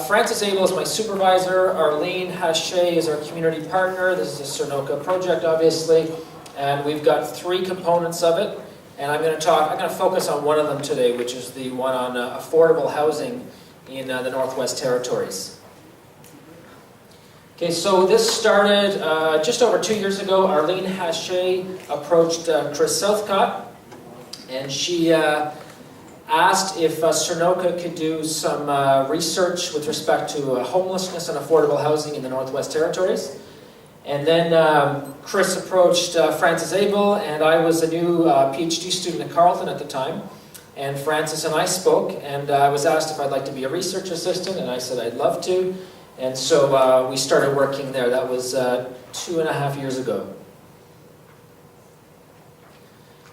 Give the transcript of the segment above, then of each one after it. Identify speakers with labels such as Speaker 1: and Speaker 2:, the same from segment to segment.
Speaker 1: Francis Abel is my supervisor. Arlene Hache is our community partner. This is a Cernoka project, obviously. And we've got 3 components of it. And I'm going to focus on one of them today, which is the one on affordable housing in the Northwest Territories. Okay, so this started just over 2 years ago. Arlene Hache approached Chris Southcott, and she asked if Cernoka could do some research with respect to homelessness and affordable housing in the Northwest Territories. And then Chris approached Francis Abel, and I was a new PhD student at Carleton at the time. And Francis and I spoke, and I was asked if I'd like to be a research assistant, and I said I'd love to. And so we started working there. That was 2.5 years ago.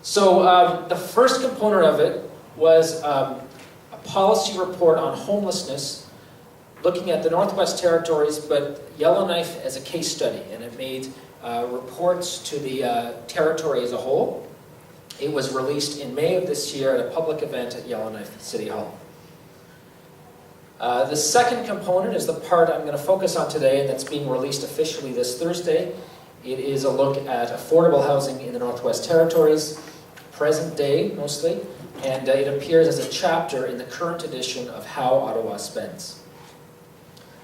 Speaker 1: So the first component of it was a policy report on homelessness, looking at the Northwest Territories, but Yellowknife as a case study, and it made reports to the territory as a whole. It was released in May of this year at a public event at Yellowknife City Hall. The second component is the part I'm going to focus on today, and that's being released officially this Thursday. It is a look at affordable housing in the Northwest Territories, present day mostly, and it appears as a chapter in the current edition of How Ottawa Spends.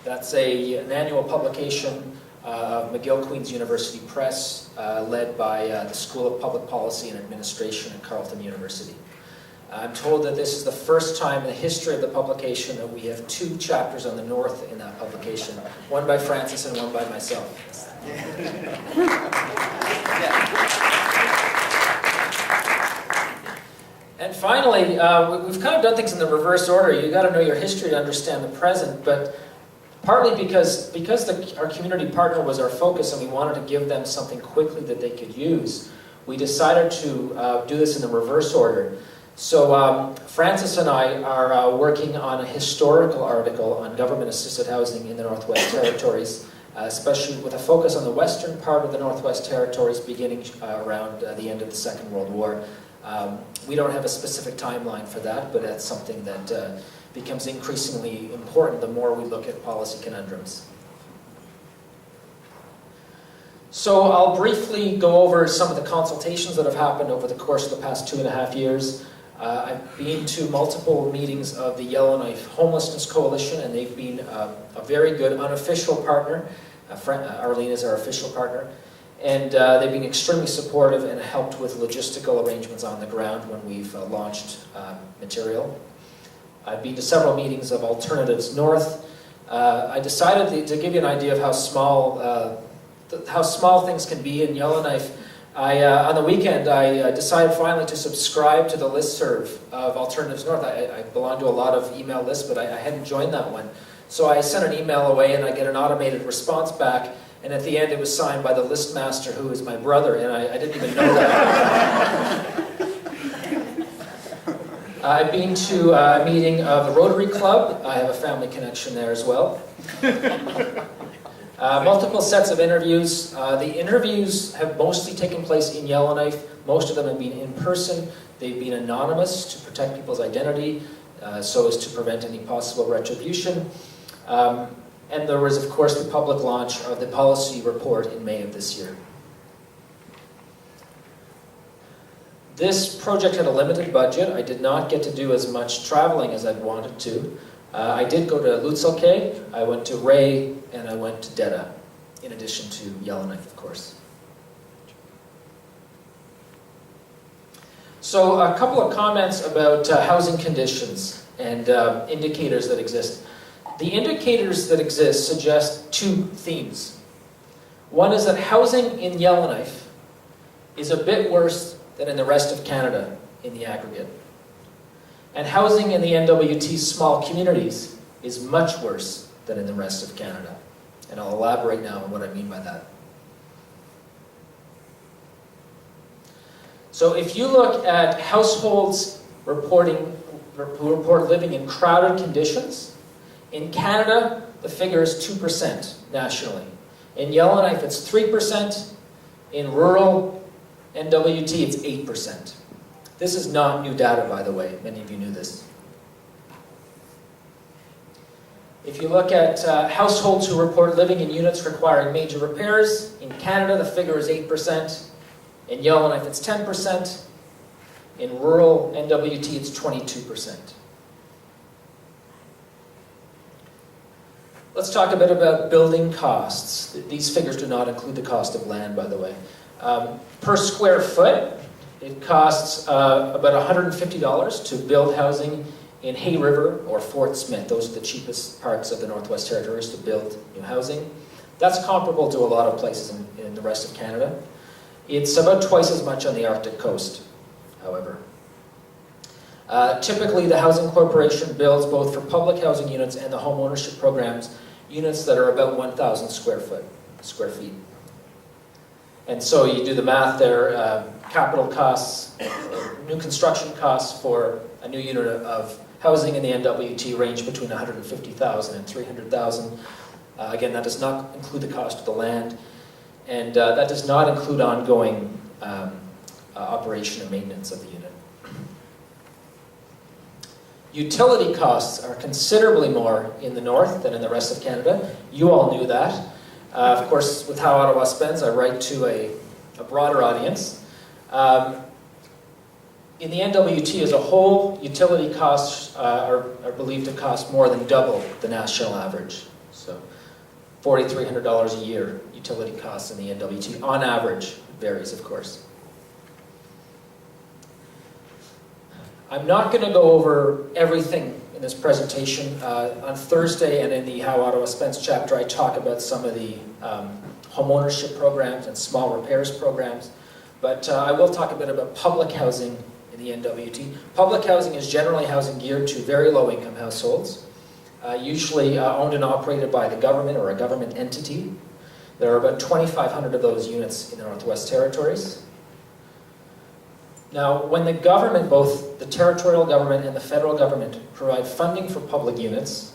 Speaker 1: That's an annual publication of McGill Queen's University Press, led by the School of Public Policy and Administration at Carleton University. I'm told that this is the first time in the history of the publication that we have 2 chapters on the North in that publication, one by Francis and one by myself. And finally, we've kind of done things in the reverse order. You've got to know your history to understand the present, but partly because our community partner was our focus and we wanted to give them something quickly that they could use, we decided to do this in the reverse order. So Francis and I are working on a historical article on government-assisted housing in the Northwest Territories, especially with a focus on the western part of the Northwest Territories beginning around the end of the Second World War. We don't have a specific timeline for that, but that's something that becomes increasingly important the more we look at policy conundrums. So I'll briefly go over some of the consultations that have happened over the course of the past 2.5 years. I've been to multiple meetings of the Yellowknife Homelessness Coalition, and they've been a very good unofficial partner. Arlene is our official partner. And they've been extremely supportive and helped with logistical arrangements on the ground when we've launched material. I've been to several meetings of Alternatives North. I decided to give you an idea of how small things can be in Yellowknife. On the weekend, I decided finally to subscribe to the listserv of Alternatives North. I belong to a lot of email lists, but I hadn't joined that one. So I sent an email away, and I get an automated response back. And at the end, it was signed by the list master, who is my brother, and I didn't even know that. I've been to a meeting of the Rotary Club. I have a family connection there as well. Multiple sets of interviews. The interviews have mostly taken place in Yellowknife. Most of them have been in person. They've been anonymous to protect people's identity, so as to prevent any possible retribution. And there was, of course, the public launch of the policy report in May of this year. This project had a limited budget. I did not get to do as much traveling as I'd wanted to. I did go to Lutzelke, I went to Ray, and I went to Deda, in addition to Yellowknife, of course. So a couple of comments about housing conditions and indicators that exist. The indicators that exist suggest 2 themes. One is that housing in Yellowknife is a bit worse than in the rest of Canada in the aggregate. And housing in the NWT's small communities is much worse than in the rest of Canada. And I'll elaborate now on what I mean by that. So if you look at households who report living in crowded conditions, in Canada, the figure is 2% nationally. In Yellowknife, it's 3%. In rural NWT, it's 8%. This is not new data, by the way. Many of you knew this. If you look at households who report living in units requiring major repairs, in Canada the figure is 8%, in Yellowknife it's 10%, in rural NWT it's 22%. Let's talk a bit about building costs. These figures do not include the cost of land, by the way. Per square foot, it costs about $150 to build housing in Hay River or Fort Smith. Those are the cheapest parts of the Northwest Territories to build new housing. That's comparable to a lot of places in the rest of Canada. It's about twice as much on the Arctic coast, however. Typically, the Housing Corporation builds both for public housing units and the home ownership programs, units that are about 1,000 square feet. And so you do the math there, capital costs, new construction costs for a new unit of housing in the NWT range between $150,000 and $300,000. Again, that does not include the cost of the land, and that does not include ongoing operation and maintenance of the unit. Utility costs are considerably more in the north than in the rest of Canada. You all knew that. Of course, with How Ottawa Spends, I write to a broader audience. In the NWT as a whole, utility costs are believed to cost more than double the national average. So $4,300 a year utility costs in the NWT. On average, it varies, of course. I'm not going to go over everything in this presentation. On Thursday and in the How Ottawa Spends chapter, I talk about some of the home ownership programs and small repairs programs. But I will talk a bit about public housing in the NWT. Public housing is generally housing geared to very low-income households, usually owned and operated by the government or a government entity. There are about 2,500 of those units in the Northwest Territories. Now, when the government, both the territorial government and the federal government, provide funding for public units,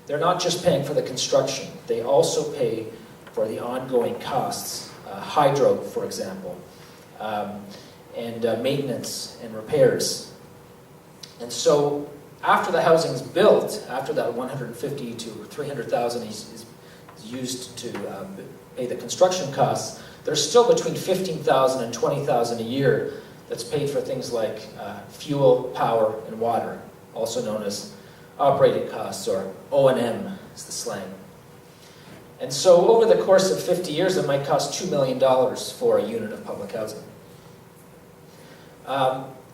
Speaker 1: they're not just paying for the construction, they also pay for the ongoing costs, hydro, for example, and maintenance and repairs. And so, after the housing's built, after that $150,000 to $300,000 is used to pay the construction costs, there's still between $15,000 and $20,000 a year that's paid for things like fuel, power, and water, also known as operating costs, or O&M is the slang. And so over the course of 50 years, it might cost $2 million for a unit of public housing.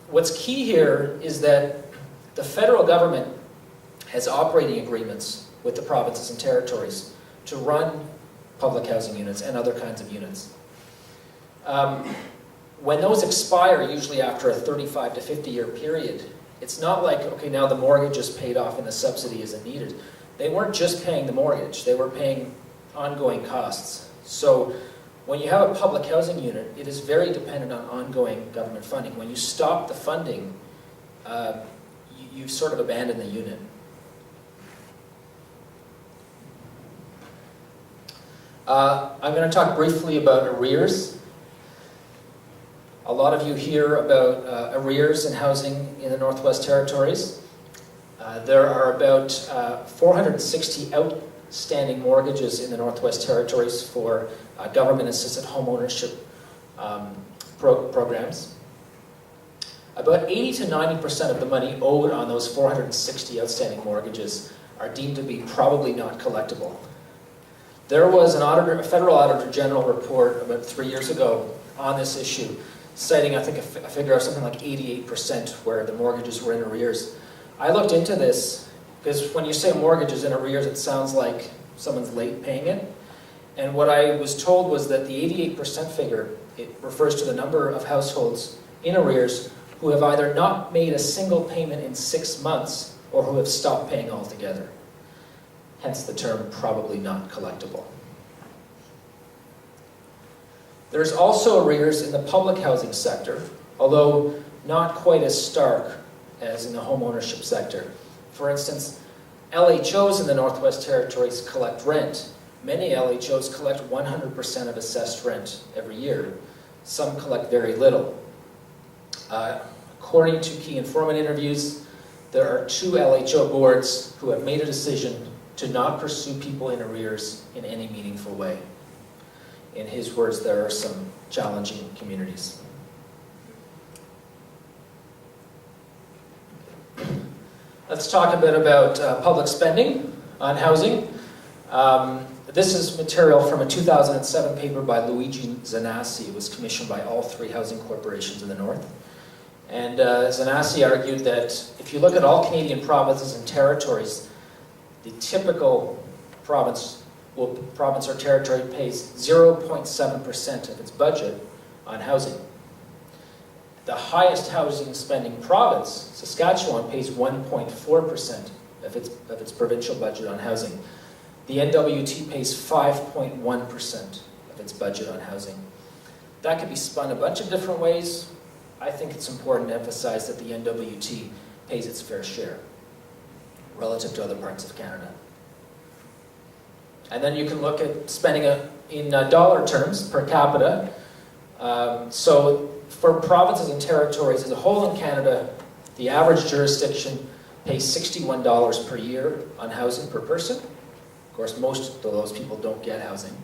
Speaker 1: What's key here is that the federal government has operating agreements with the provinces and territories to run public housing units and other kinds of units. When those expire, usually after a 35 to 50-year period, it's not like, okay, now the mortgage is paid off and the subsidy isn't needed. They weren't just paying the mortgage, they were paying ongoing costs. So when you have a public housing unit, it is very dependent on ongoing government funding. When you stop the funding, you've sort of abandoned the unit. I'm going to talk briefly about arrears. A lot of you hear about arrears in housing in the Northwest Territories. There are about 460 outstanding mortgages in the Northwest Territories for government-assisted home ownership programs. About 80 to 90% of the money owed on those 460 outstanding mortgages are deemed to be probably not collectible. There was a federal auditor general report about 3 years ago on this issue, citing, I think, a figure of something like 88% where the mortgages were in arrears. I looked into this because when you say mortgage is in arrears, it sounds like someone's late paying it. And what I was told was that the 88% figure, it refers to the number of households in arrears who have either not made a single payment in 6 months or who have stopped paying altogether. Hence the term probably not collectible. There's also arrears in the public housing sector, although not quite as stark as in the home ownership sector. For instance, LHOs in the Northwest Territories collect rent. Many LHOs collect 100% of assessed rent every year. Some collect very little. According to key informant interviews, there are 2 LHO boards who have made a decision to not pursue people in arrears in any meaningful way. In his words, there are some challenging communities. Let's talk a bit about public spending on housing. This is material from a 2007 paper by Luigi Zanassi. It was commissioned by all three housing corporations in the north. And Zanassi argued that if you look at all Canadian provinces and territories, the typical province or territory pays 0.7% of its budget on housing. The highest housing spending province, Saskatchewan, pays 1.4% of its provincial budget on housing. The NWT pays 5.1% of its budget on housing. That could be spun a bunch of different ways. I think it's important to emphasize that the NWT pays its fair share relative to other parts of Canada. And then you can look at spending in dollar terms per capita. So for provinces and territories as a whole in Canada, the average jurisdiction pays $61 per year on housing per person. Of course, most of those people don't get housing.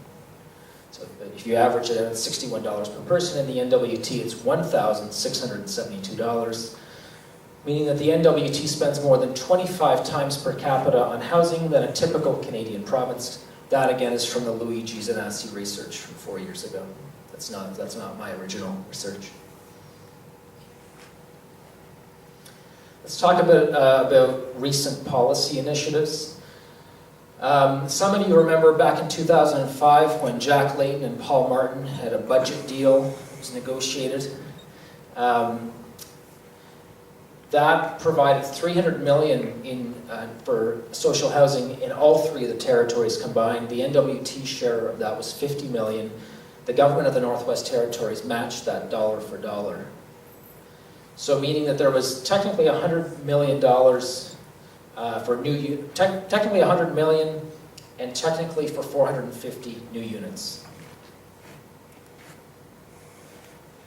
Speaker 1: So if you average it at $61 per person, in the NWT it's $1,672, meaning that the NWT spends more than 25 times per capita on housing than a typical Canadian province. That again is from the Luigi Zanassi research from 4 years ago. That's not my original research. Let's talk a bit about recent policy initiatives. Some of you remember back in 2005 when Jack Layton and Paul Martin had a budget deal that was negotiated. That provided $300 million for social housing in all three of the territories combined. The NWT share of that was $50 million. The government of the Northwest Territories matched that dollar for dollar. So meaning that there was technically $100 million technically $100 million and technically for 450 new units.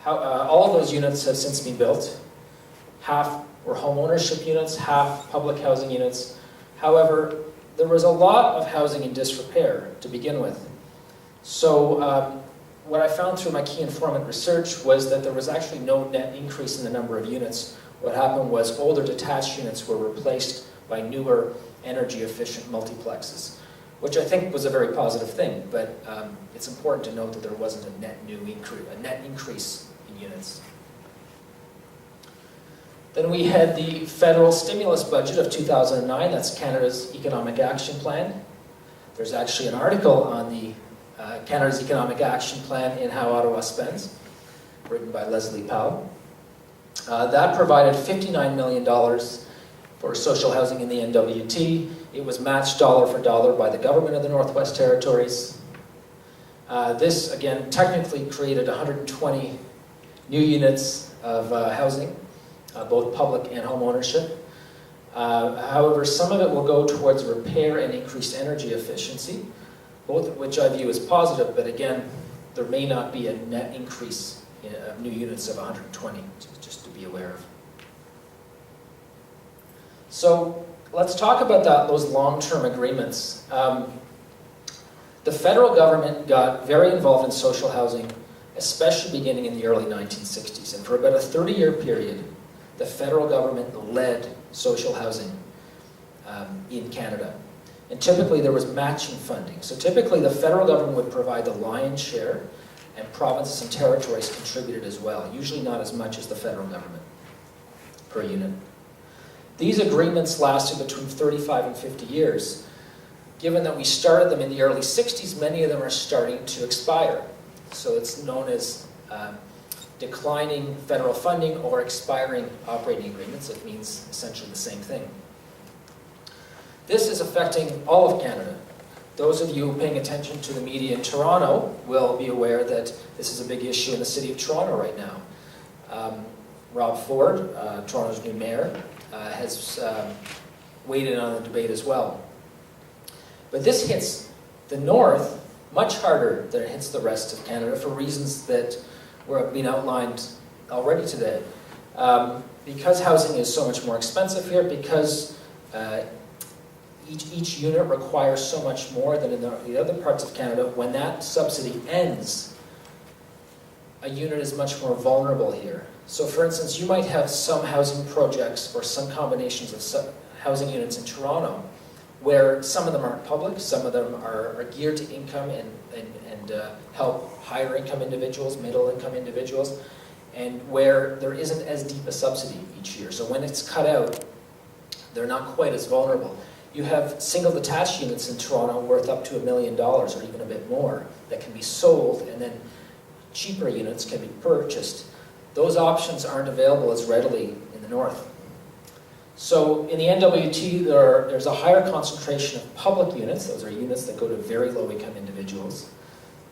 Speaker 1: All of those units have since been built. Half were home ownership units, half public housing units. However, there was a lot of housing in disrepair to begin with. So what I found through my key informant research was that there was actually no net increase in the number of units. What happened was older detached units were replaced by newer energy-efficient multiplexes, which I think was a very positive thing, but it's important to note that there wasn't a net increase in units. Then we had the federal stimulus budget of 2009, that's Canada's Economic Action Plan. There's actually an article on the Canada's Economic Action Plan in How Ottawa Spends, written by Leslie Powell. That provided $59 million for social housing in the NWT. It was matched dollar for dollar by the government of the Northwest Territories. This, again, technically created 120 new units of housing, both public and home ownership. However, some of it will go towards repair and increased energy efficiency, both of which I view as positive, but again, there may not be a net increase of new units of 120, just to be aware of. So let's talk about those long-term agreements. The federal government got very involved in social housing, especially beginning in the early 1960s. And for about a 30-year period, the federal government led social housing in Canada. And typically there was matching funding. So typically the federal government would provide the lion's share, and provinces and territories contributed as well, usually not as much as the federal government per unit. These agreements lasted between 35 and 50 years. Given that we started them in the early 60s, many of them are starting to expire. So it's known as declining federal funding or expiring operating agreements. It means essentially the same thing. This is affecting all of Canada. Those of you paying attention to the media in Toronto will be aware that this is a big issue in the city of Toronto right now. Rob Ford, Toronto's new mayor, has weighed in on the debate as well. But this hits the north much harder than it hits the rest of Canada for reasons that were being outlined already today. Because housing is so much more expensive here, because each unit requires so much more than in the other parts of Canada. When that subsidy ends, a unit is much more vulnerable here. So for instance, you might have some housing projects or some combinations of housing units in Toronto where some of them aren't public, some of them are geared to income and help higher income individuals, middle income individuals, and where there isn't as deep a subsidy each year. So when it's cut out, they're not quite as vulnerable. You have single detached units in Toronto worth up to $1 million or even a bit more that can be sold, and then cheaper units can be purchased. Those options aren't available as readily in the north. So in the NWT, there's a higher concentration of public units. Those are units that go to very low income individuals,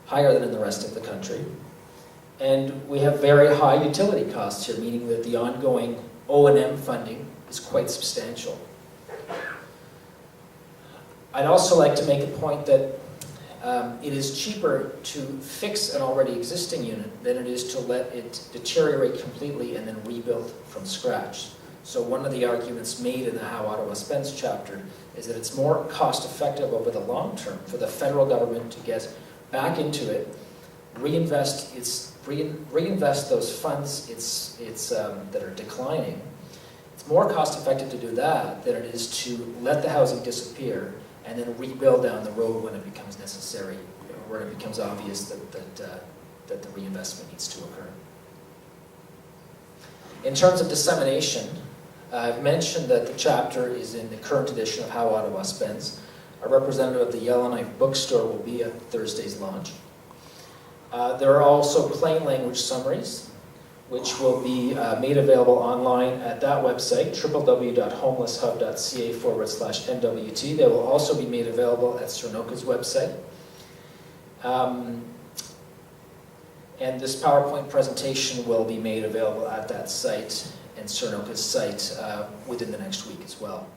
Speaker 1: higher than in the rest of the country. And we have very high utility costs here, meaning that the ongoing O&M funding is quite substantial. I'd also like to make a point that it is cheaper to fix an already existing unit than it is to let it deteriorate completely and then rebuild from scratch. So one of the arguments made in the How Ottawa Spends chapter is that it's more cost effective over the long term for the federal government to get back into it, reinvest those funds that are declining. It's more cost effective to do that than it is to let the housing disappear and then rebuild down the road when it becomes necessary, or when it becomes obvious that the reinvestment needs to occur. In terms of dissemination, I've mentioned that the chapter is in the current edition of How Ottawa Spends. A representative of the Yellowknife bookstore will be at Thursday's launch. There are also plain language summaries, which will be made available online at that website, www.homelesshub.ca/NWT. They will also be made available at Cernoca's website. And this PowerPoint presentation will be made available at that site and Cernoca's site within the next week as well.